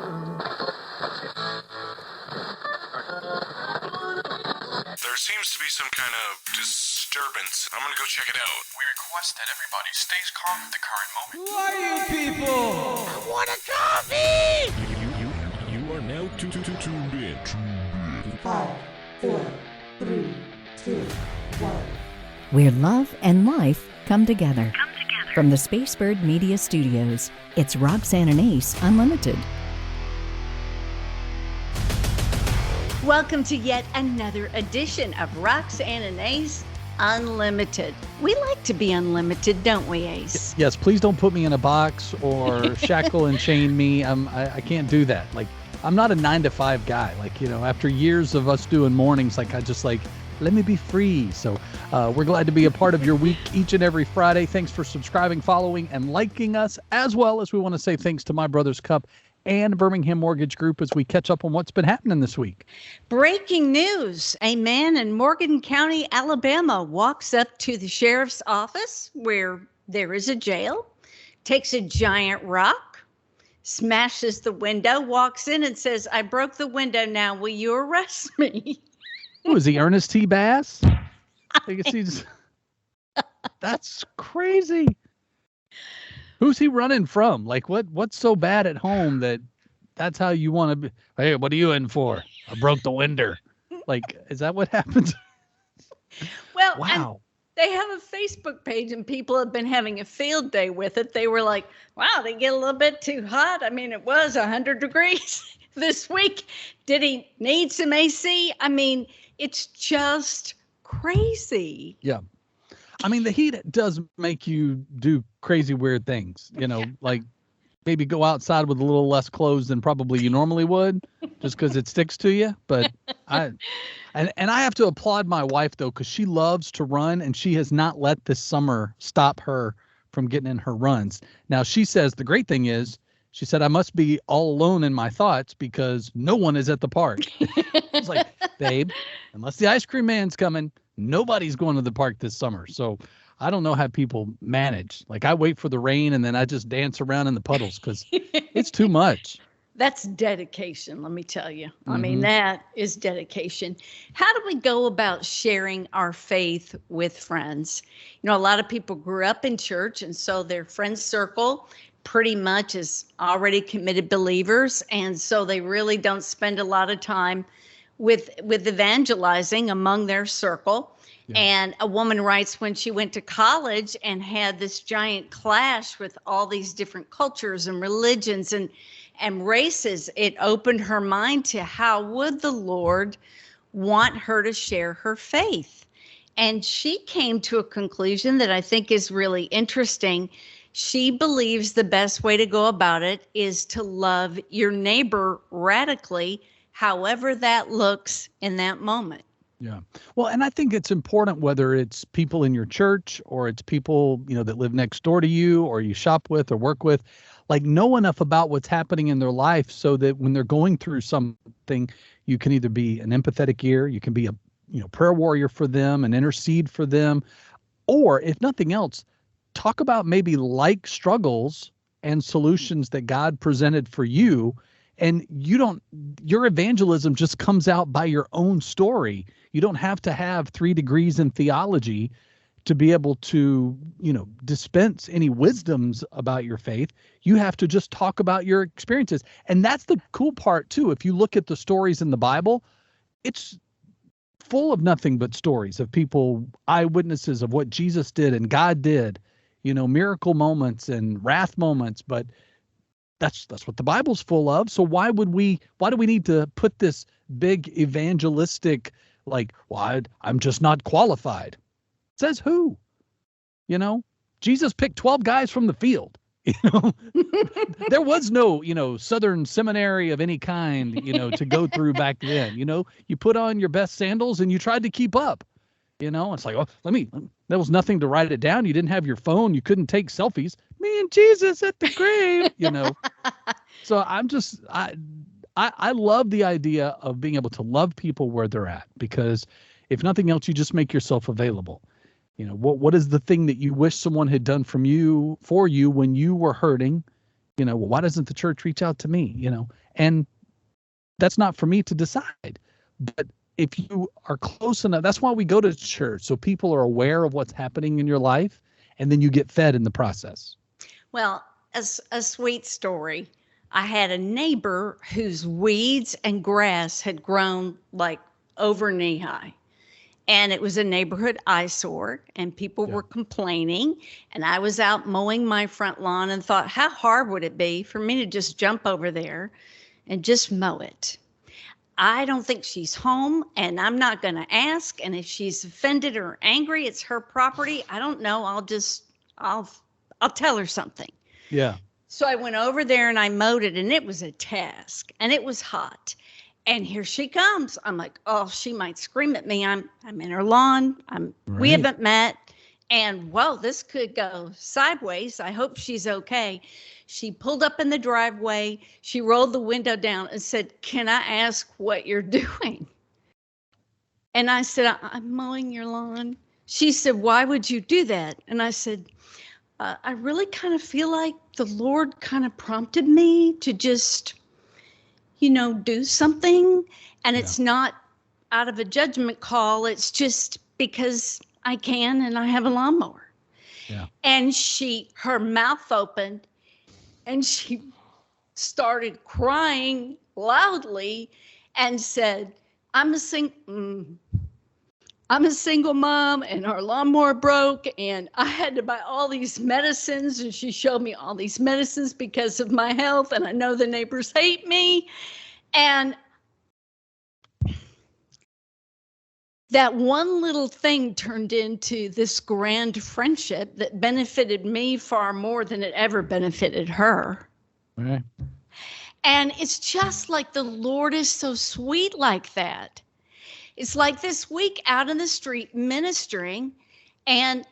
There seems to be some kind of disturbance. I'm gonna go check it out. We request that everybody stays calm at the current moment. Who are you people? I want a coffee! You are now tuned in. 5, 4, 3, 2, 1. Where love and life come together. From the Spacebird Media Studios, it's Roxanne and Ace Unlimited. Welcome to yet another edition of Roxanne and Ace Unlimited. We like to be unlimited, don't we, Ace? Yes, please don't put me in a box or shackle and chain me. I can't do that. Like, I'm not a 9-to-5 guy. Like, after years of us doing mornings, let me be free. So we're glad to be a part of your week each and every Friday. Thanks for subscribing, following, and liking us, as well as we want to say thanks to My Brother's Cup and Birmingham Mortgage Group as we catch up on what's been happening this week. Breaking news. A man in Morgan County, Alabama, walks up to the sheriff's office where there is a jail, takes a giant rock, smashes the window, walks in and says, "I broke the window now. Will you arrest me?" Who is he, Ernest T. Bass? I guess he's... That's crazy. Who's he running from? Like, what's so bad at home that's how you want to be? Hey, what are you in for? I broke the window. Like, is that what happens? Well, wow. They have a Facebook page and people have been having a field day with it. They were like, wow, they get a little bit too hot. I mean, it was 100 degrees this week. Did he need some AC? I mean, it's just crazy. Yeah. I mean, the heat does make you do crazy, weird things, like maybe go outside with a little less clothes than probably you normally would just because it sticks to you. But I have to applaud my wife, though, because she loves to run and she has not let this summer stop her from getting in her runs. Now, she says the great thing is, she said, I must be all alone in my thoughts because no one is at the park. I was like, babe, unless the ice cream man's coming, nobody's going to the park this summer. So I don't know how people manage. Like, I wait for the rain and then I just dance around in the puddles because it's too much. That's dedication, let me tell you. I mean, that is dedication. How do we go about sharing our faith with friends? A lot of people grew up in church, and so their friend circle pretty much is already committed believers. And so they really don't spend a lot of time with evangelizing among their circle. Yeah. And a woman writes when she went to college and had this giant clash with all these different cultures and religions and races, it opened her mind to how would the Lord want her to share her faith. And she came to a conclusion that I think is really interesting. She believes the best way to go about it is to love your neighbor radically, however that looks in that moment. Yeah. Well, and I think it's important whether it's people in your church or it's people, that live next door to you or you shop with or work with, like know enough about what's happening in their life so that when they're going through something, you can either be an empathetic ear, you can be a prayer warrior for them and intercede for them, or if nothing else, talk about maybe like struggles and solutions that God presented for you. And your evangelism just comes out by your own story. You don't have to have 3 degrees in theology to be able to, dispense any wisdoms about your faith. You have to just talk about your experiences. And that's the cool part too. If you look at the stories in the Bible, it's full of nothing but stories of people, eyewitnesses of what Jesus did and God did, miracle moments and wrath moments, but that's what the Bible's full of. So why do we need to put this big evangelistic, I'm just not qualified? Says who? Jesus picked 12 guys from the field. There was no, Southern seminary of any kind, to go through back then. You put on your best sandals and you tried to keep up. It's like, there was nothing to write it down. You didn't have your phone. You couldn't take selfies. Me and Jesus at the grave, So I love the idea of being able to love people where they're at, because if nothing else, you just make yourself available. What is the thing that you wish someone had done for you when you were hurting, Well, why doesn't the church reach out to me? And that's not for me to decide. But if you are close enough, that's why we go to church, so people are aware of what's happening in your life, and then you get fed in the process. Well, as a sweet story, I had a neighbor whose weeds and grass had grown like over knee high. And it was a neighborhood eyesore, and people were complaining. And I was out mowing my front lawn and thought, how hard would it be for me to just jump over there and just mow it? I don't think she's home, and I'm not going to ask. And if she's offended or angry, it's her property. I don't know. I'll tell her something. Yeah. So I went over there and I mowed it, and it was a task, and it was hot. And here she comes. I'm like, oh, she might scream at me. I'm in her lawn. We haven't met. And whoa, this could go sideways. I hope she's okay. She pulled up in the driveway. She rolled the window down and said, can I ask what you're doing? And I said, I'm mowing your lawn. She said, why would you do that? And I said, I really kind of feel like the Lord kind of prompted me to just, do something. And it's not out of a judgment call. It's just because I can and I have a lawnmower. Yeah. And her mouth opened and she started crying loudly and said, I'm a single mom and our lawnmower broke and I had to buy all these medicines, and she showed me all these medicines because of my health, and I know the neighbors hate me. And that one little thing turned into this grand friendship that benefited me far more than it ever benefited her. Right. And it's just like the Lord is so sweet like that. It's like this week out in the street ministering, and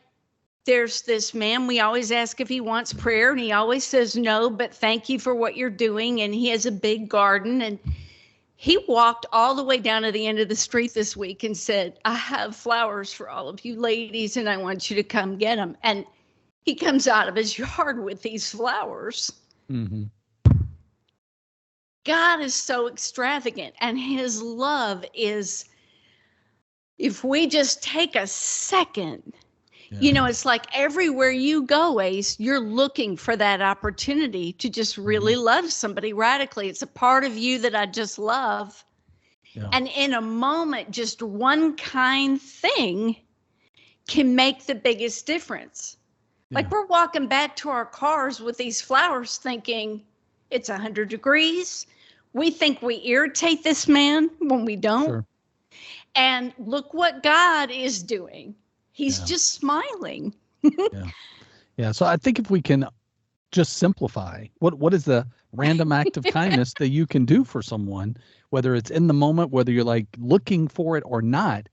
there's this man, we always ask if he wants prayer, and he always says no, but thank you for what you're doing. And he has a big garden, and he walked all the way down to the end of the street this week and said, I have flowers for all of you ladies, and I want you to come get them. And he comes out of his yard with these flowers. Mm-hmm. God is so extravagant, and his love is, if we just take a second, it's like everywhere you go, Ace, you're looking for that opportunity to just really love somebody radically. It's a part of you that I just love. Yeah. And in a moment, just one kind thing can make the biggest difference. Yeah. Like we're walking back to our cars with these flowers thinking it's 100 degrees. We think we irritate this man when we don't. Sure. And look what God is doing. He's just smiling. Yeah. So I think if we can just simplify, what is the random act of kindness that you can do for someone, whether it's in the moment, whether you're like looking for it or not,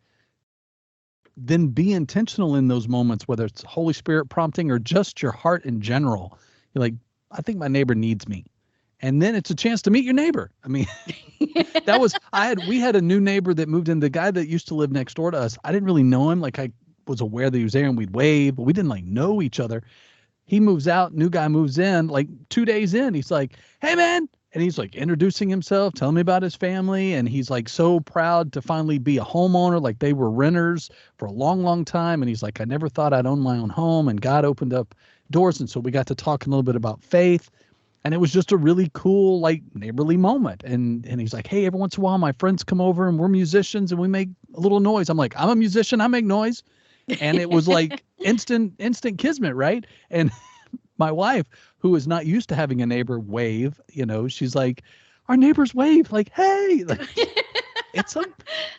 then be intentional in those moments, whether it's Holy Spirit prompting or just your heart in general. You're like, I think my neighbor needs me. And then it's a chance to meet your neighbor. I mean, we had a new neighbor that moved in, the guy that used to live next door to us. I didn't really know him. Like I was aware that he was there and we'd wave, but we didn't like know each other. He moves out, new guy moves in, like 2 days in, he's like, hey man. And he's like introducing himself, telling me about his family. And he's like so proud to finally be a homeowner. Like they were renters for a long, long time. And he's like, I never thought I'd own my own home, and God opened up doors. And so we got to talk a little bit about faith. And it was just a really cool, like neighborly moment. And he's like, hey, every once in a while, my friends come over and we're musicians and we make a little noise. I'm like, I'm a musician, I make noise. And it was like instant kismet, right? And my wife, who is not used to having a neighbor wave, she's like, our neighbors wave, like, hey, like,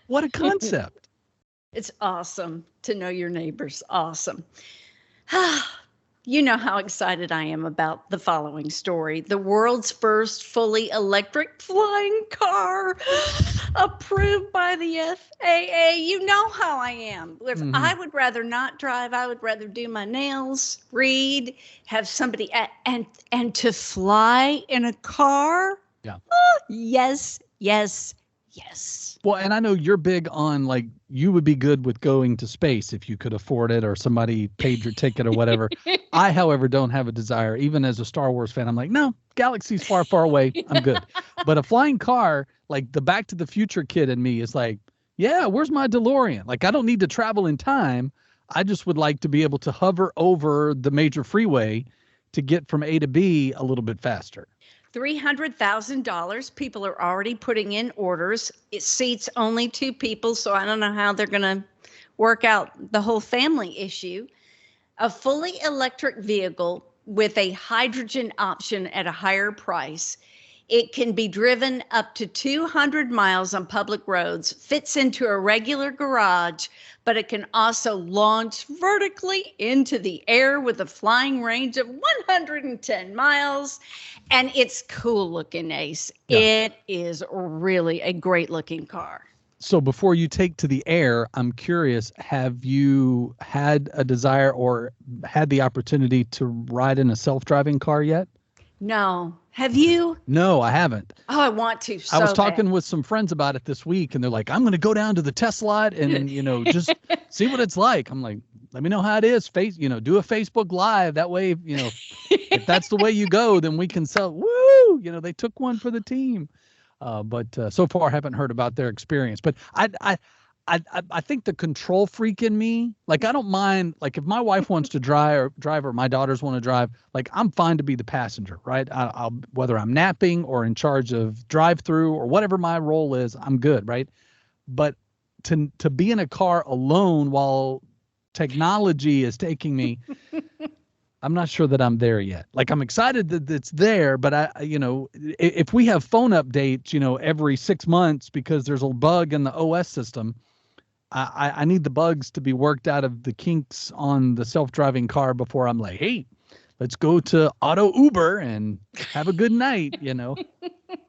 what a concept. It's awesome to know your neighbors. Awesome. You know how excited I am about the following story. The world's first fully electric flying car approved by the FAA. You know how I am. If I would rather not drive, I would rather do my nails, read, have somebody, and to fly in a car. Yeah. Oh, yes, yes, Yes. Well, and I know you're big on, like, you would be good with going to space if you could afford it or somebody paid your ticket or whatever. I, however, don't have a desire. Even as a Star Wars fan, I'm like, no, galaxy's far, far away. I'm good. But a flying car, like the Back to the Future kid in me is like, yeah, where's my DeLorean? Like, I don't need to travel in time. I just would like to be able to hover over the major freeway to get from A to B a little bit faster. $300,000. People are already putting in orders. It seats only 2 people, so I don't know how they're going to work out the whole family issue. A fully electric vehicle with a hydrogen option at a higher price. It can be driven up to 200 miles on public roads, fits into a regular garage, but it can also launch vertically into the air with a flying range of 110 miles. And it's cool looking, Ace. Yeah. It is really a great looking car. So before you take to the air, I'm curious, have you had a desire or had the opportunity to ride in a self-driving car yet? No. Have you? No, I haven't. Oh, I want to. So I was talking bad. with some friends about it this week, and they're like, I'm going to go down to the test lot and, just see what it's like. I'm like, let me know how it is. Do a Facebook Live. That way, if that's the way you go, then we can sell. Woo! They took one for the team. But so far, I haven't heard about their experience. But I think the control freak in me, like, I don't mind, like, if my wife wants to drive or my daughters want to drive, like, I'm fine to be the passenger, right? I'll whether I'm napping or in charge of drive-through or whatever my role is, I'm good, right? But to be in a car alone while technology is taking me, I'm not sure that I'm there yet. Like, I'm excited that it's there, but if we have phone updates, every 6 months because there's a bug in the OS system, I need the bugs to be worked out of the kinks on the self-driving car before I'm like, hey, let's go to auto Uber and have a good night,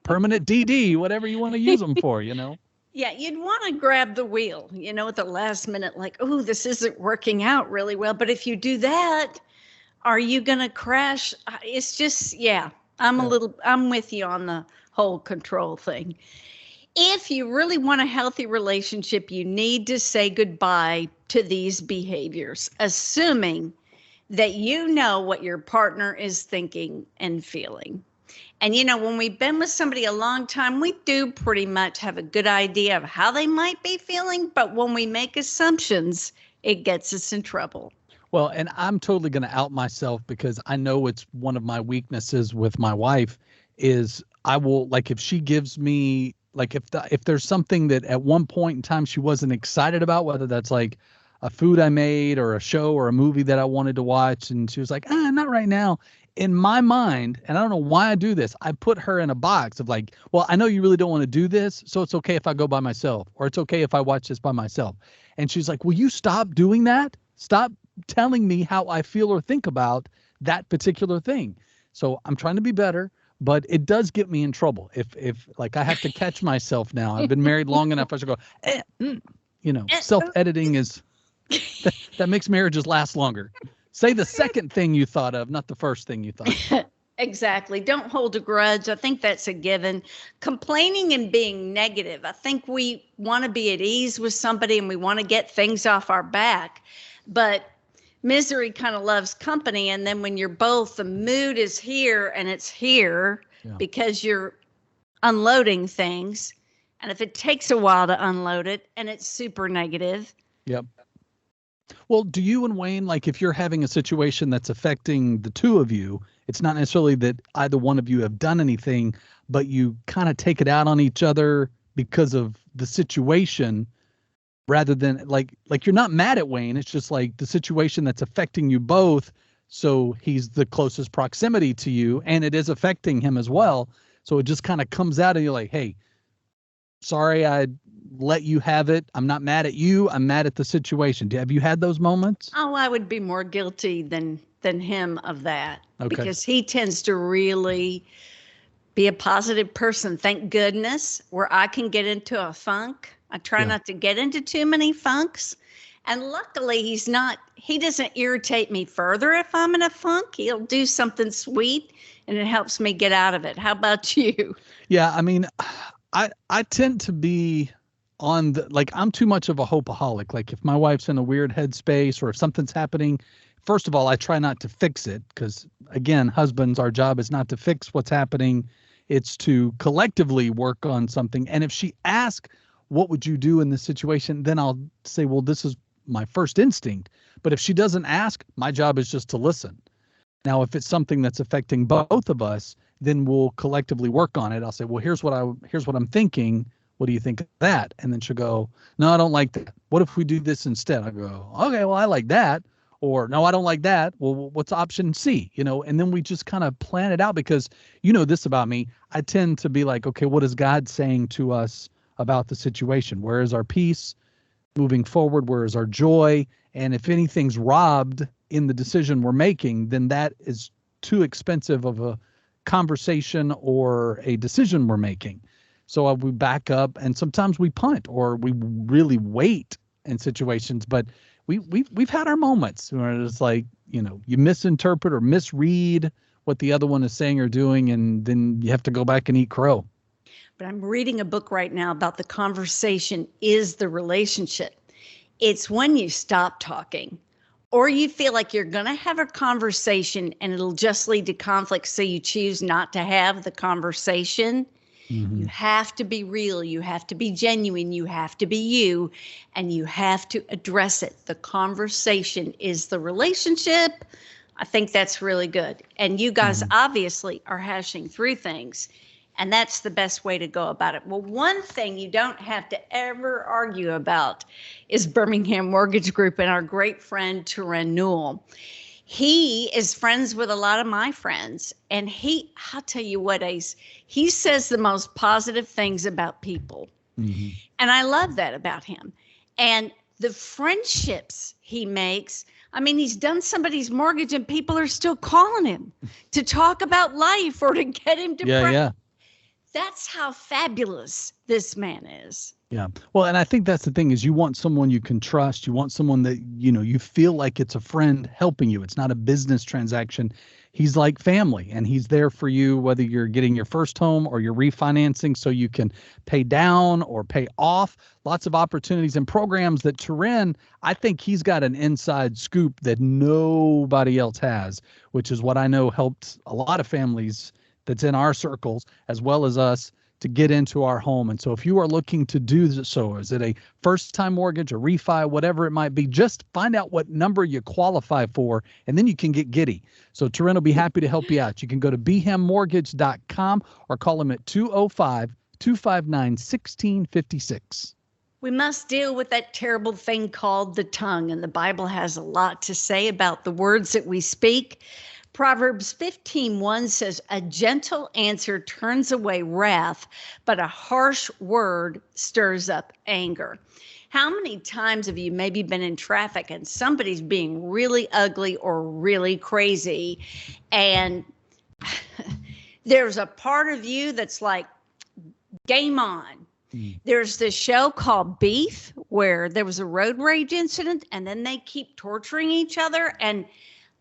permanent DD, whatever you want to use them for, Yeah, you'd want to grab the wheel, at the last minute, like, oh, this isn't working out really well. But if you do that, are you going to crash? It's just, yeah, I'm with you on the whole control thing. If you really want a healthy relationship, you need to say goodbye to these behaviors, assuming that you know what your partner is thinking and feeling. And, when we've been with somebody a long time, we do pretty much have a good idea of how they might be feeling. But when we make assumptions, it gets us in trouble. Well, and I'm totally going to out myself because I know it's one of my weaknesses with my wife is I will, like, if she gives me, like, if there's something that at one point in time she wasn't excited about, whether that's like a food I made or a show or a movie that I wanted to watch, and she was like, not right now. In my mind, and I don't know why I do this, I put her in a box of like, well, I know you really don't want to do this, so it's okay if I go by myself, or it's okay if I watch this by myself. And she's like, will you stop doing that? Stop telling me how I feel or think about that particular thing. So I'm trying to be better, but it does get me in trouble. If like I have to catch myself now. I've been married long enough. I should go, self-editing is, that makes marriages last longer. Say the second thing you thought of, not the first thing you thought of. Exactly. Don't hold a grudge. I think that's a given. Complaining and being negative. I think we want to be at ease with somebody and we want to get things off our back. But misery kind of loves company. And then when you're both, the mood is here and it's here because you're unloading things. And if it takes a while to unload it and it's super negative. Yep. Well, do you and Wayne, like, if you're having a situation that's affecting the two of you, it's not necessarily that either one of you have done anything, but you kind of take it out on each other because of the situation rather than like you're not mad at Wayne. It's just like the situation that's affecting you both. So he's the closest proximity to you and it is affecting him as well. So it just kind of comes out and you're like, hey, sorry, I let you have it. I'm not mad at you. I'm mad at the situation. Have you had those moments? Oh, I would be more guilty than him of that. Okay. Because he tends to really be a positive person. Thank goodness, where I can get into a funk. I try not to get into too many funks. And luckily he doesn't irritate me further if I'm in a funk. He'll do something sweet and it helps me get out of it. How about you? Yeah. I mean, I tend to be on the, like, I'm too much of a hopeaholic. Like if my wife's in a weird headspace or if something's happening, first of all, I try not to fix it because, again, husbands, our job is not to fix what's happening. It's to collectively work on something. And if she asks, what would you do in this situation? Then I'll say, well, this is my first instinct. But if she doesn't ask, my job is just to listen. Now, if it's something that's affecting both of us, then we'll collectively work on it. I'll say, well, here's what I'm thinking. What do you think of that? And then she'll go, no, I don't like that. What if we do this instead? I go, okay, well, I like that. Or no, I don't like that. Well, what's option C? And then we just kind of plan it out because you know this about me. I tend to be like, okay, what is God saying to us about the situation? Where is our peace moving forward? Where is our joy? And if anything's robbed in the decision we're making, then that is too expensive of a conversation or a decision we're making. So we back up and sometimes we punt or we really wait in situations, but we've had our moments where it's like, you misinterpret or misread what the other one is saying or doing, and then you have to go back and eat crow. But I'm reading a book right now about the conversation is the relationship. It's when you stop talking or you feel like you're going to have a conversation and it'll just lead to conflict, so you choose not to have the conversation. Mm-hmm. You have to be real. You have to be genuine. You have to be you, and you have to address it. The conversation is the relationship. I think that's really good. And you guys obviously are hashing through things, and that's the best way to go about it. Well, one thing you don't have to ever argue about is Birmingham Mortgage Group and our great friend, Turan Newell. He is friends with a lot of my friends, and I'll tell you what, Ace, he says the most positive things about people. Mm-hmm. And I love that about him. And the friendships he makes, I mean, he's done somebody's mortgage and people are still calling him to talk about life or to get him to pray. Yeah. That's how fabulous this man is. Yeah. Well, and I think that's the thing is you want someone you can trust. You want someone that, you feel like it's a friend helping you. It's not a business transaction. He's like family, and he's there for you, whether you're getting your first home or you're refinancing so you can pay down or pay off. Lots of opportunities and programs that Turan, I think he's got an inside scoop that nobody else has, which is what I know helped a lot of families that's in our circles as well as us to get into our home. And so if you are looking to do so, is it a first-time mortgage, a refi, whatever it might be, just find out what number you qualify for, and then you can get giddy. So Turan will be happy to help you out. You can go to bhammortgage.com or call him at 205-259-1656. We must deal with that terrible thing called the tongue, and the Bible has a lot to say about the words that we speak. Proverbs 15:1 says, a gentle answer turns away wrath, but a harsh word stirs up anger. How many times have you maybe been in traffic and somebody's being really ugly or really crazy, and there's a part of you that's like, game on. There's this show called Beef where there was a road rage incident and then they keep torturing each other, and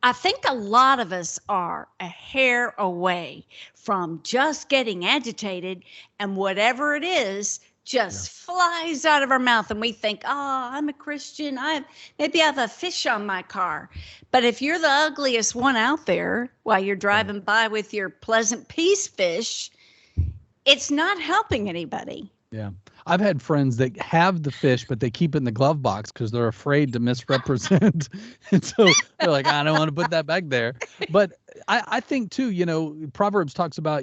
I think a lot of us are a hair away from just getting agitated, and whatever it is just flies out of our mouth, and we think, oh, I'm a Christian. Maybe I have a fish on my car. But if you're the ugliest one out there while you're driving by with your pleasant peace fish, it's not helping anybody. Yeah. I've had friends that have the fish, but they keep it in the glove box because they're afraid to misrepresent. And so they're like, I don't want to put that back there. But I think too, Proverbs talks about,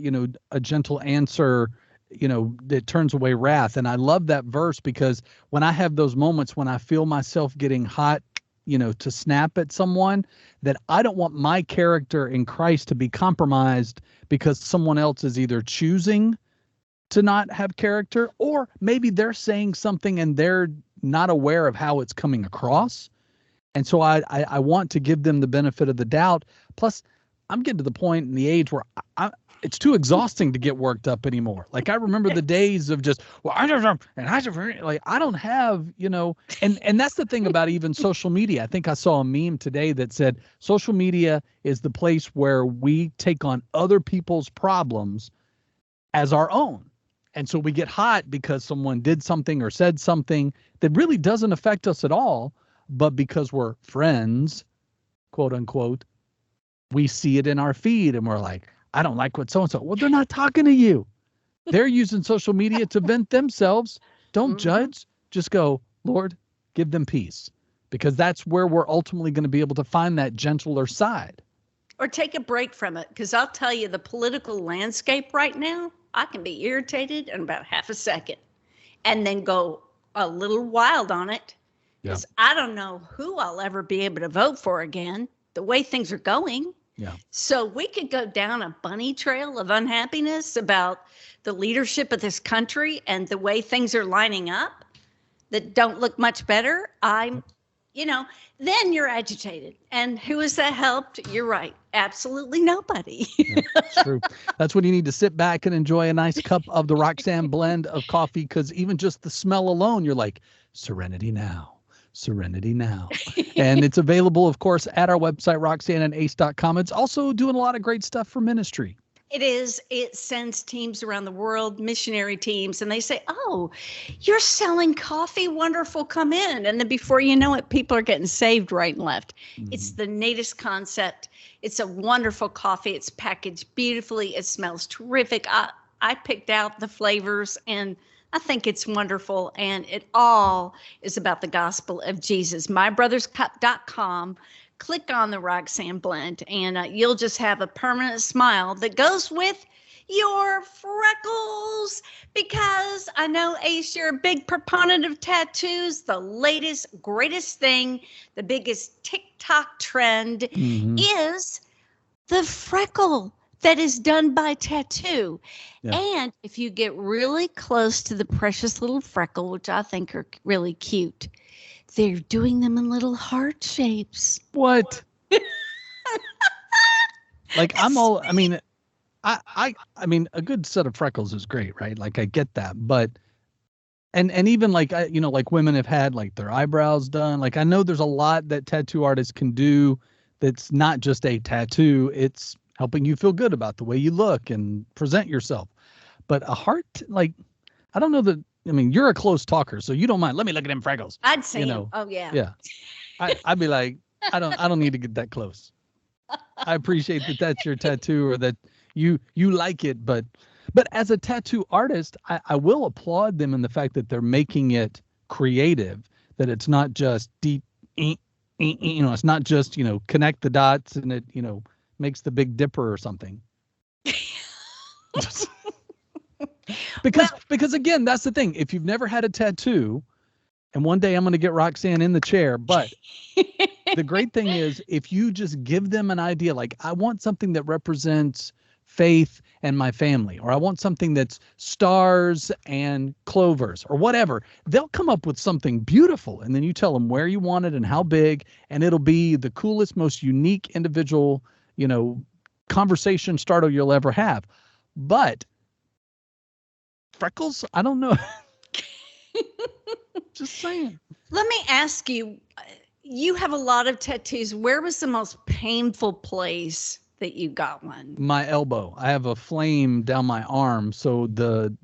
a gentle answer, that turns away wrath. And I love that verse because when I have those moments when I feel myself getting hot, to snap at someone, that I don't want my character in Christ to be compromised because someone else is either choosing to not have character, or maybe they're saying something and they're not aware of how it's coming across. And so I want to give them the benefit of the doubt. Plus, I'm getting to the point in the age where it's too exhausting to get worked up anymore. Like I remember the days of just, I don't have, and that's the thing about even social media. I think I saw a meme today that said social media is the place where we take on other people's problems as our own. And so we get hot because someone did something or said something that really doesn't affect us at all. But because we're friends, quote unquote, we see it in our feed and we're like, I don't like what so-and-so. Well, they're not talking to you. They're using social media to vent themselves. Don't judge. Just go, Lord, give them peace. Because that's where we're ultimately going to be able to find that gentler side. Or take a break from it. Because I'll tell you, the political landscape right now, I can be irritated in about half a second and then go a little wild on it. Because I don't know who I'll ever be able to vote for again, the way things are going. Yeah. So we could go down a bunny trail of unhappiness about the leadership of this country and the way things are lining up that don't look much better. Then you're agitated. And who has that helped? You're right. Absolutely nobody. It's true. That's when you need to sit back and enjoy a nice cup of the Roxanne blend of coffee, because even just the smell alone, you're like, serenity now. Serenity now. And it's available, of course, at our website, roxanneandace.com. It's also doing a lot of great stuff for ministry. It is. It sends teams around the world, missionary teams, and they say, oh, you're selling coffee. Wonderful. Come in. And then before you know it, people are getting saved right and left. It's the neatest concept. It's a wonderful coffee. It's packaged beautifully. It smells terrific. I picked out the flavors, and I think it's wonderful. And it all is about the gospel of Jesus. MyBrothersCup.com. Click on the Roxanne blend, and you'll just have a permanent smile that goes with your freckles. Because I know, Ace, you're a big proponent of tattoos. The latest, greatest thing, the biggest TikTok trend is the freckle that is done by tattoo. Yeah. And if you get really close to the precious little freckle, which I think are really cute, they're doing them in little heart shapes. What? Like, I mean, a good set of freckles is great, right? Like, I get that, but, and even like, like women have had like their eyebrows done. Like, I know there's a lot that tattoo artists can do that's not just a tattoo. It's helping you feel good about the way you look and present yourself. But a heart, like, I don't know that. I mean, you're a close talker, so you don't mind. Let me look at them freckles. I'd say, oh yeah. Yeah. I'd be like, I don't need to get that close. I appreciate that that's your tattoo or that you like it, but as a tattoo artist, I will applaud them in the fact that they're making it creative, that it's not just deep, it's not just, connect the dots and it, makes the Big Dipper or something. Because again, that's the thing. If you've never had a tattoo, and one day I'm going to get Roxanne in the chair, but the great thing is if you just give them an idea, like I want something that represents faith and my family, or I want something that's stars and clovers or whatever, they'll come up with something beautiful. And then you tell them where you want it and how big, and it'll be the coolest, most unique individual, conversation starter you'll ever have. But freckles, I don't know. Just saying. Let me ask you, you have a lot of tattoos. Where was the most painful place that you got one? My elbow. I have a flame down my arm. So the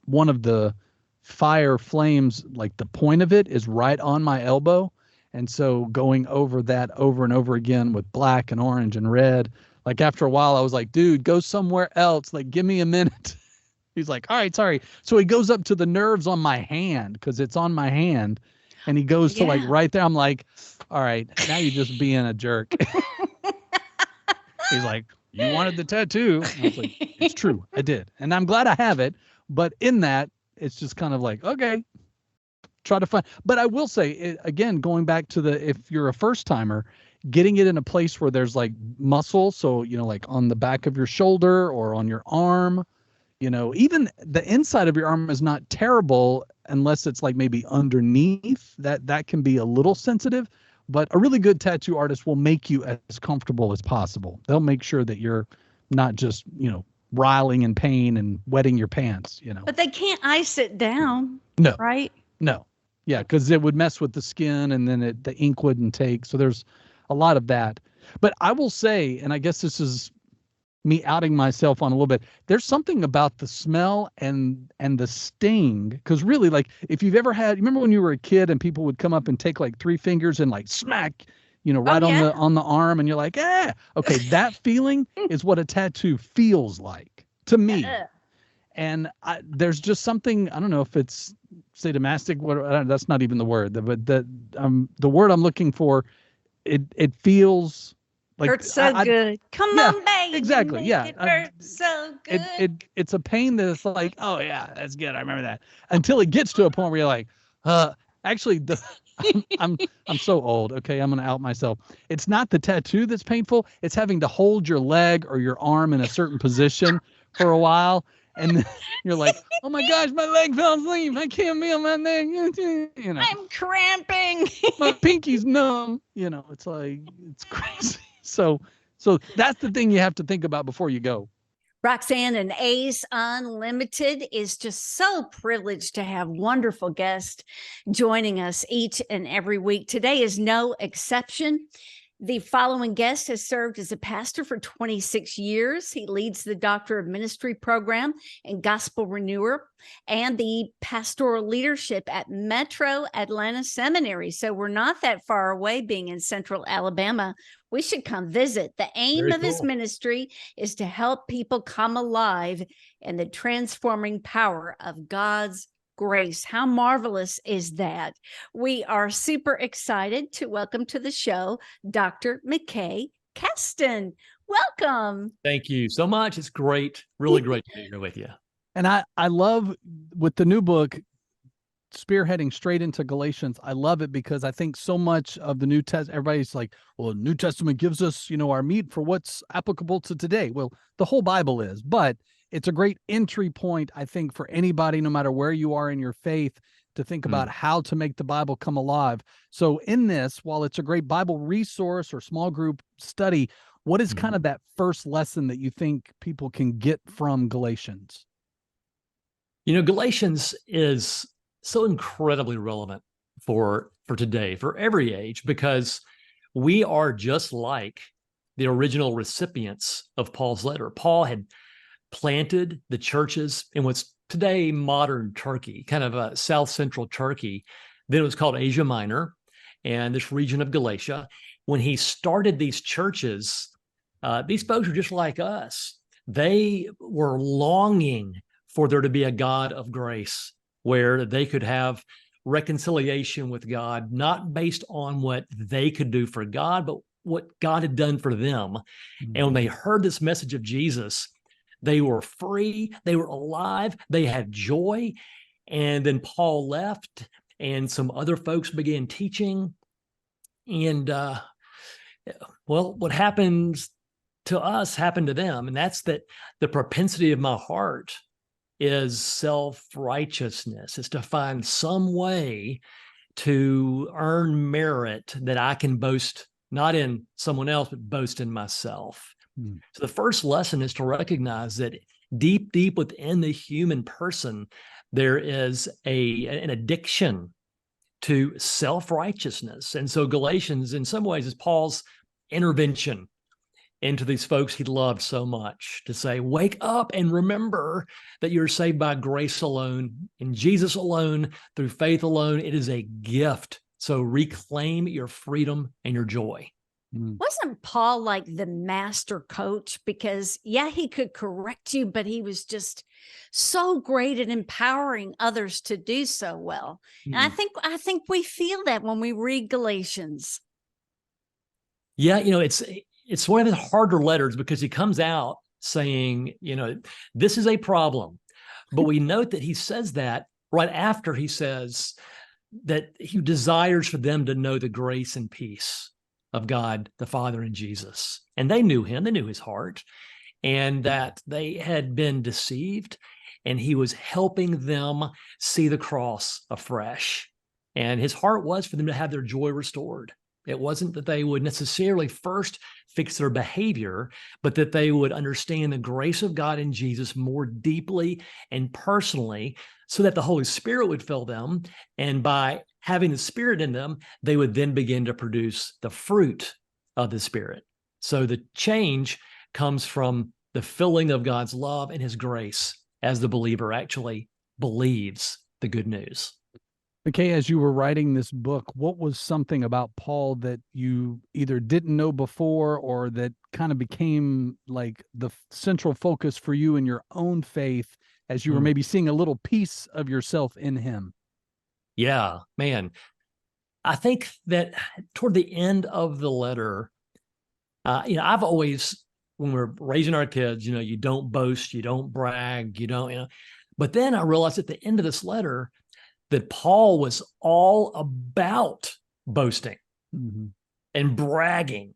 one of the fire flames, like the point of it is right on my elbow. And so going over that over and over again with black and orange and red, like after a while I was like, dude, go somewhere else. Like, give me a minute. He's like, all right, sorry. So he goes up to the nerves on my hand because it's on my hand. And he goes to like right there. I'm like, all right, now you're just being a jerk. He's like, you wanted the tattoo. I was like, it's true. I did. And I'm glad I have it. But in that, it's just kind of like, okay, try to find. But I will say, again, going back to if you're a first timer, getting it in a place where there's like muscle. So, like on the back of your shoulder or on your arm. Even the inside of your arm is not terrible unless it's like maybe underneath. That can be a little sensitive, but a really good tattoo artist will make you as comfortable as possible. They'll make sure that you're not just, riling in pain and wetting your pants, But they can't ice it down. No. Right? No. Yeah, because it would mess with the skin and then the ink wouldn't take. So there's a lot of that. But I will say, and I guess this is me outing myself on a little bit. There's something about the smell and the sting, because really, like, if you've ever had, remember when you were a kid and people would come up and take like 3 fingers and like smack, right on the arm, and you're like, okay, that feeling is what a tattoo feels like to me. And there's just something, I don't know if it's sadomastic, that's not even the word, but the word I'm looking for, it feels like hurts so good. Come on, baby. Exactly. Yeah. It hurts so good. It's a pain that's like, oh yeah, that's good. I remember that. Until it gets to a point where you're like, actually, I'm so old. Okay, I'm gonna out myself. It's not the tattoo that's painful. It's having to hold your leg or your arm in a certain position for a while, and then you're like, oh my gosh, my leg fell asleep. I can't feel my leg. I'm cramping. My pinky's numb. It's like, it's crazy. So that's the thing you have to think about before you go. Roxanne and Ace Unlimited is just so privileged to have wonderful guests joining us each and every week. Today is no exception. The following guest has served as a pastor for 26 years. He leads the Doctor of Ministry program and Gospel Renewer and the pastoral leadership at Metro Atlanta Seminary. So we're not that far away, being in Central Alabama. We should come visit. The aim of his ministry is to help people come alive in the transforming power of God's grace. How marvelous is that? We are super excited to welcome to the show Dr. McKay Caston. Welcome. Thank you so much. It's great. Really great to be here with you. And I love, with the new book, spearheading straight into Galatians, I love it because I think so much of the New Testament, everybody's like, well, the New Testament gives us, our meat for what's applicable to today. Well, the whole Bible is, but it's a great entry point, I think, for anybody, no matter where you are in your faith, to think about how to make the Bible come alive. So in this, while it's a great Bible resource or small group study, what is kind of that first lesson that you think people can get from Galatians? Galatians is so incredibly relevant for today, for every age, because we are just like the original recipients of Paul's letter. Paul had planted the churches in what's today modern Turkey, kind of a south central Turkey. Then it was called Asia Minor, and this region of Galatia. When he started these churches, these folks were just like us. They were longing for there to be a God of grace where they could have reconciliation with God, not based on what they could do for God, but what God had done for them. And when they heard this message of Jesus, they were free, they were alive, they had joy. And then Paul left, and some other folks began teaching. And, what happens to us happened to them. And that's that the propensity of my heart is self-righteousness. It's to find some way to earn merit that I can boast, not in someone else, but boast in myself. So the first lesson is to recognize that deep, deep within the human person, there is an addiction to self-righteousness. And so Galatians, in some ways, is Paul's intervention into these folks he loved so much, to say, wake up and remember that you're saved by grace alone, in Jesus alone, through faith alone. It is a gift. So reclaim your freedom and your joy. Wasn't Paul like the master coach? Because he could correct you, but he was just so great at empowering others to do so well. And I think we feel that when we read Galatians. Yeah, it's one of his harder letters because he comes out saying, this is a problem. But we note that he says that right after he says that he desires for them to know the grace and peace of God, the Father, and Jesus. And they knew him, they knew his heart, and that they had been deceived, and he was helping them see the cross afresh. And his heart was for them to have their joy restored. It wasn't that they would necessarily first fix their behavior, but that they would understand the grace of God in Jesus more deeply and personally, so that the Holy Spirit would fill them. And by having the Spirit in them, they would then begin to produce the fruit of the Spirit. So the change comes from the filling of God's love and his grace as the believer actually believes the good news. McKay, as you were writing this book, what was something about Paul that you either didn't know before or that kind of became like the central focus for you in your own faith as you were maybe seeing a little piece of yourself in him? Yeah, man. I think that toward the end of the letter, I've always, when we're raising our kids, you don't boast, you don't brag, you don't, but then I realized at the end of this letter that Paul was all about boasting and bragging.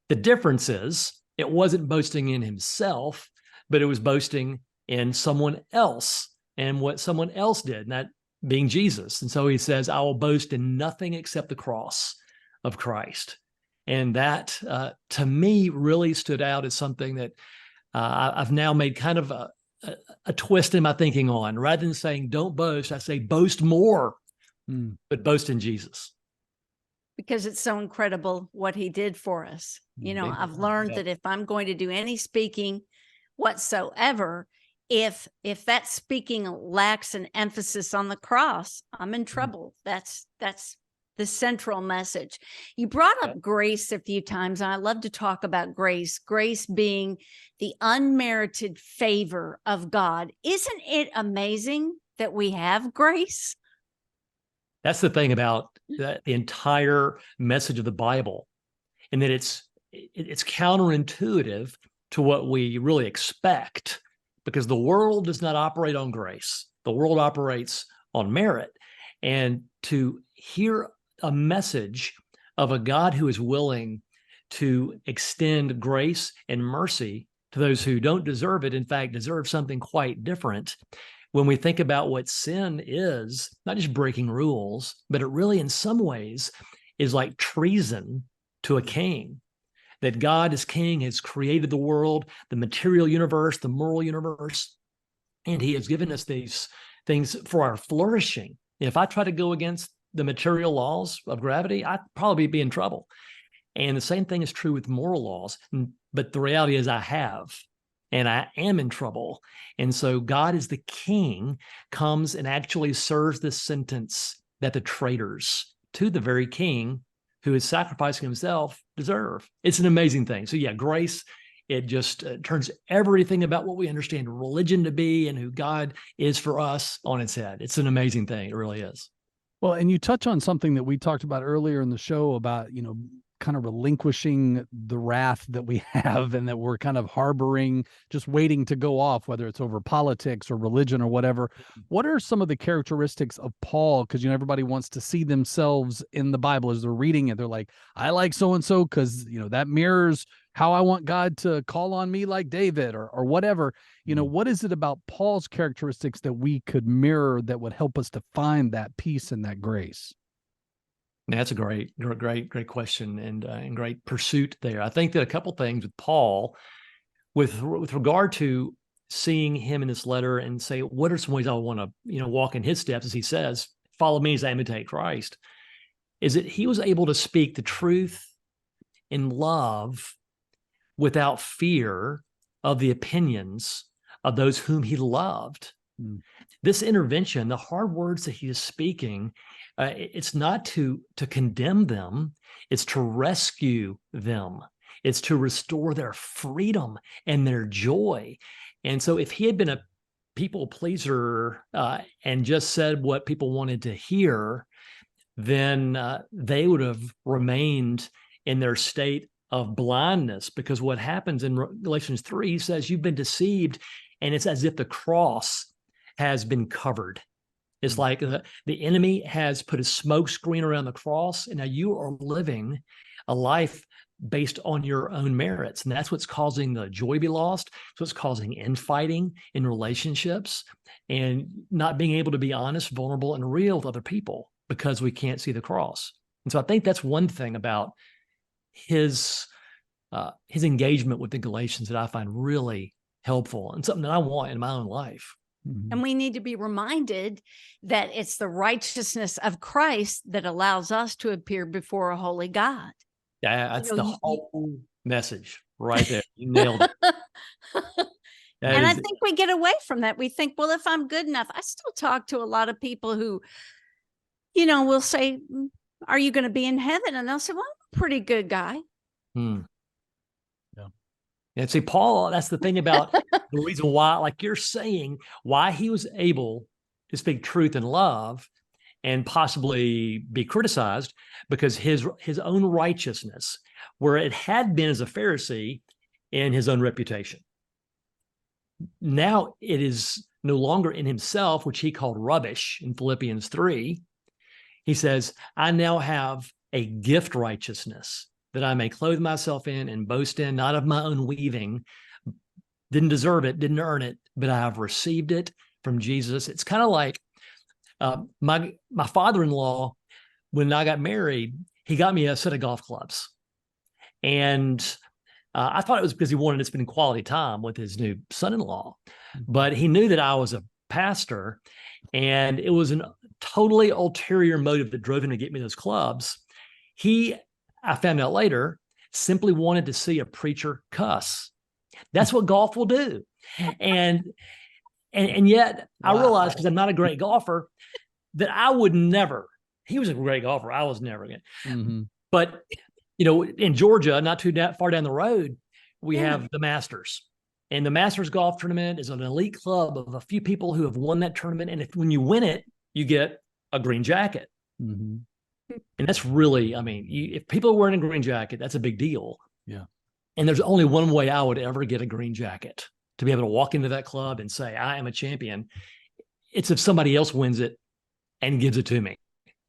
The difference is it wasn't boasting in himself, but it was boasting in someone else and what someone else did, and that being Jesus. And so he says, I will boast in nothing except the cross of Christ. And that, to me, really stood out as something that I've now made kind of a twist in my thinking on. Rather than saying, don't boast, I say, boast more, but boast in Jesus. Because it's so incredible what he did for us. I've learned that if I'm going to do any speaking whatsoever, if that speaking lacks an emphasis on the cross, I'm in trouble. That's the central message. You brought up grace a few times, and I love to talk about grace. Grace being the unmerited favor of God. Isn't it amazing that we have grace? That's the thing about the entire message of the Bible, and that it's counterintuitive to what we really expect, because the world does not operate on grace. The world operates on merit. And to hear a message of a God who is willing to extend grace and mercy to those who don't deserve it, in fact, deserve something quite different. When we think about what sin is, not just breaking rules, but it really in some ways is like treason to a king. That God as king has created the world, the material universe, the moral universe, and he has given us these things for our flourishing. If I try to go against the material laws of gravity, I'd probably be in trouble. And the same thing is true with moral laws. But the reality is I have, and I am in trouble. And so God as the king comes and actually serves this sentence that the traitors to the very king who is sacrificing himself deserve. It's an amazing thing. So yeah, grace, it just turns everything about what we understand religion to be and who God is for us on its head. It's an amazing thing. It really is. Well, and you touch on something that we talked about earlier in the show about, kind of relinquishing the wrath that we have and that we're kind of harboring, just waiting to go off, whether it's over politics or religion or whatever. What are some of the characteristics of Paul? Because, everybody wants to see themselves in the Bible as they're reading it. They're like, I like so-and-so because, that mirrors how I want God to call on me like David or whatever. What is it about Paul's characteristics that we could mirror that would help us to find that peace and that grace? That's a great question and great pursuit there. I think that a couple things with Paul, with regard to seeing him in this letter and say, what are some ways I want to, walk in his steps, as he says, follow me as I imitate Christ, is that he was able to speak the truth in love without fear of the opinions of those whom he loved. This intervention, the hard words that he is speaking, it's not to condemn them, it's to rescue them. It's to restore their freedom and their joy. And so if he had been a people pleaser and just said what people wanted to hear, then they would have remained in their state of blindness, because what happens in Galatians 3 says you've been deceived, and it's as if the cross has been covered. It's like the enemy has put a smoke screen around the cross, and now you are living a life based on your own merits. And that's what's causing the joy to be lost. So it's causing infighting in relationships and not being able to be honest, vulnerable, and real with other people because we can't see the cross. And so I think that's one thing about his engagement with the Galatians that I find really helpful and something that I want in my own life. And we need to be reminded that it's the righteousness of Christ that allows us to appear before a holy God. Yeah, that's the whole message right there. You nailed it. And I think we get away from that. We think, well, if I'm good enough, I still talk to a lot of people who, will say, are you going to be in heaven? And they'll say, well, I'm a pretty good guy. Yeah. And see, Paul, that's the thing about the reason why, like you're saying, why he was able to speak truth in love and possibly be criticized, because his own righteousness, where it had been as a Pharisee in his own reputation, now it is no longer in himself, which he called rubbish in Philippians 3. He says, I now have a gift righteousness that I may clothe myself in and boast in, not of my own weaving. Didn't deserve it, didn't earn it, but I have received it from Jesus. It's kind of like my father-in-law, when I got married, he got me a set of golf clubs. And I thought it was because he wanted to spend quality time with his new son-in-law, but he knew that I was a pastor, and it was a totally ulterior motive that drove him to get me those clubs. I found out later, simply wanted to see a preacher cuss. That's what golf will do. And yet I realized, because I'm not a great golfer, that I would never. He was a great golfer. I was never going. Mm-hmm. But in Georgia, not too far down the road, we have the Masters. And the Masters golf tournament is an elite club of a few people who have won that tournament. And when you win it, you get a green jacket. Mm-hmm. And that's really, if people are wearing a green jacket, that's a big deal. Yeah. And there's only one way I would ever get a green jacket, to be able to walk into that club and say, I am a champion. It's if somebody else wins it and gives it to me.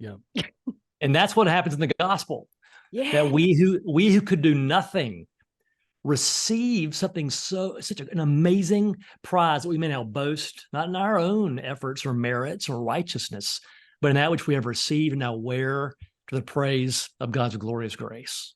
Yeah. And that's what happens in the gospel. Yeah. That we who could do nothing receive something such an amazing prize that we may now boast, not in our own efforts or merits or righteousness, but in that which we have received and now wear to the praise of God's glorious grace.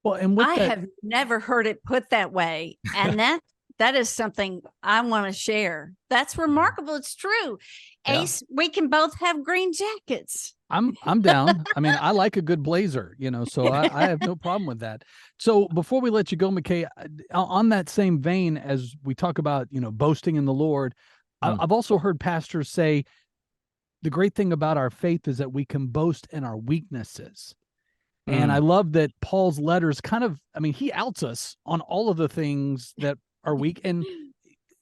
Well, and I have never heard it put that way. And that is something I want to share. That's remarkable. It's true. Yeah. Ace, we can both have green jackets. I'm down. I like a good blazer, so I have no problem with that. So before we let you go, McKay, on that same vein, as we talk about, boasting in the Lord, I've also heard pastors say the great thing about our faith is that we can boast in our weaknesses. And I love that Paul's letters he outs us on all of the things that are weak. And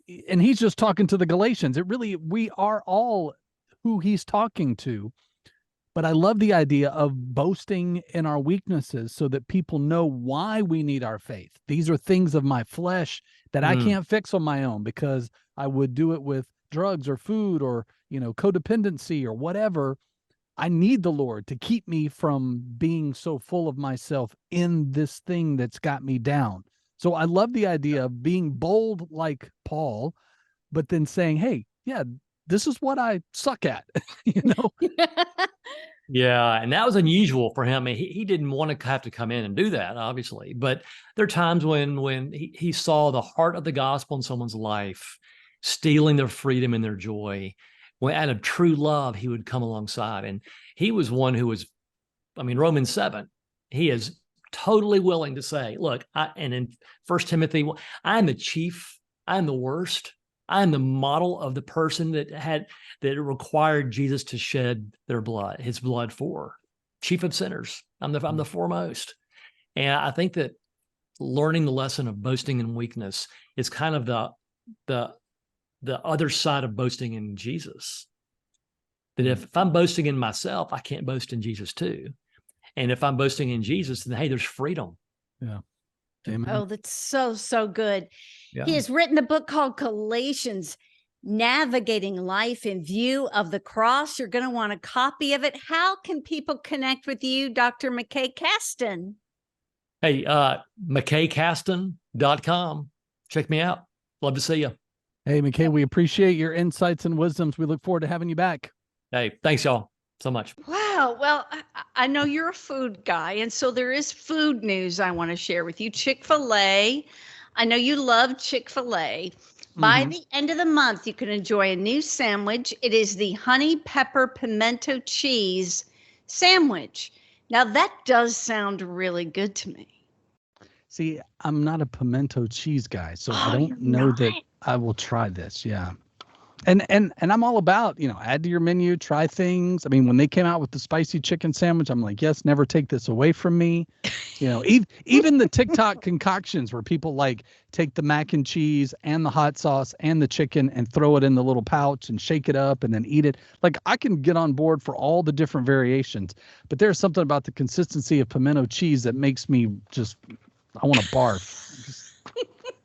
he's just talking to the Galatians. We are all who he's talking to. But I love the idea of boasting in our weaknesses so that people know why we need our faith. These are things of my flesh that I can't fix on my own, because I would do it with drugs or food or, codependency or whatever. I need the Lord to keep me from being so full of myself in this thing that's got me down. So I love the idea of being bold like Paul, but then saying, hey, yeah, this is what I suck at, Yeah, and that was unusual for him. He didn't want to have to come in and do that, obviously. But there are times when he saw the heart of the gospel in someone's life, stealing their freedom and their joy. When out of true love, he would come alongside. And he was one who was, Romans 7, he is totally willing to say, look, and in 1 Timothy, I'm the chief, I'm the worst. I'm the model of the person that required Jesus to shed his blood for. Chief of sinners. I'm the foremost. And I think that learning the lesson of boasting in weakness is kind of the other side of boasting in Jesus. That if I'm boasting in myself, I can't boast in Jesus too. And if I'm boasting in Jesus, then hey, there's freedom. Yeah. Amen. Oh, that's so good. Yeah. He has written a book called Galatians, Navigating Life in View of the Cross. You're going to want a copy of it. How can people connect with you, Dr. McKay Caston? Hey, McKayCaston.com. Check me out. Love to see you. Hey, McKay, we appreciate your insights and wisdoms. We look forward to having you back. Hey, thanks, y'all, so much. Wow. Well, I know you're a food guy, and so there is food news I want to share with you. Chick-fil-A. I know you love Chick-fil-A. By the end of the month, you can enjoy a new sandwich. It is the honey pepper pimento cheese sandwich. Now, that does sound really good to me. See, I'm not a pimento cheese guy, so I you're don't know that not? I will try this. Yeah. And I'm all about, add to your menu, try things. I mean, when they came out with the spicy chicken sandwich, I'm like, yes, never take this away from me. Even the TikTok concoctions where people like take the mac and cheese and the hot sauce and the chicken and throw it in the little pouch and shake it up and then eat it. Like, I can get on board for all the different variations, but there's something about the consistency of pimento cheese that makes me just, I want to barf.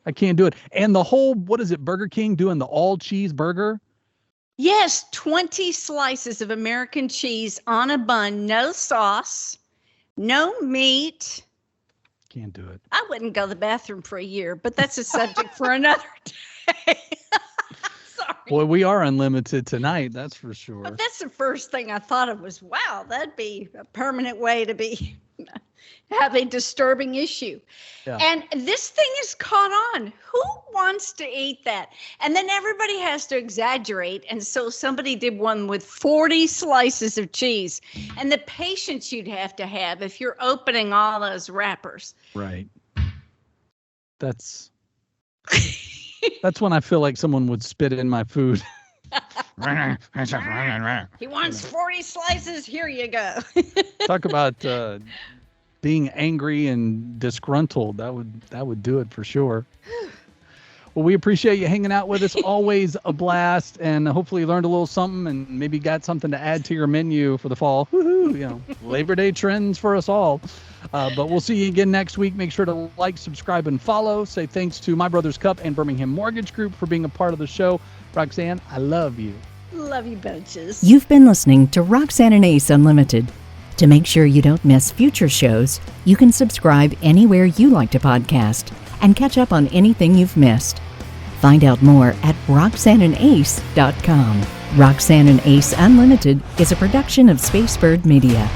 I can't do it. And the whole, what is it, Burger King doing the all cheese burger? Yes, 20 slices of American cheese on a bun, no sauce, no meat. Can't do it. I wouldn't go to the bathroom for a year, but that's a subject for another day. Sorry. Boy, we are unlimited tonight, that's for sure. But that's the first thing I thought of was, wow, that'd be a permanent way to be have a disturbing issue. Yeah. And this thing is caught on. Who wants to eat that? And then everybody has to exaggerate. And so somebody did one with 40 slices of cheese. And the patience you'd have to have if you're opening all those wrappers. Right. That's when I feel like someone would spit in my food. He wants 40 slices. Here you go. Talk about being angry and disgruntled. That would do it for sure. Well, we appreciate you hanging out with us. Always a blast, and hopefully you learned a little something and maybe got something to add to your menu for the fall. Woohoo! Labor Day trends for us all. But we'll see you again next week. Make sure to like, subscribe, and follow. Say thanks to My Brother's Cup and Birmingham Mortgage Group for being a part of the show. Roxanne, I love you. Love you, bunches. You've been listening to Roxanne and Ace Unlimited. To make sure you don't miss future shows, you can subscribe anywhere you like to podcast and catch up on anything you've missed. Find out more at RoxanneandAce.com. Roxanne and Ace Unlimited is a production of Spacebird Media.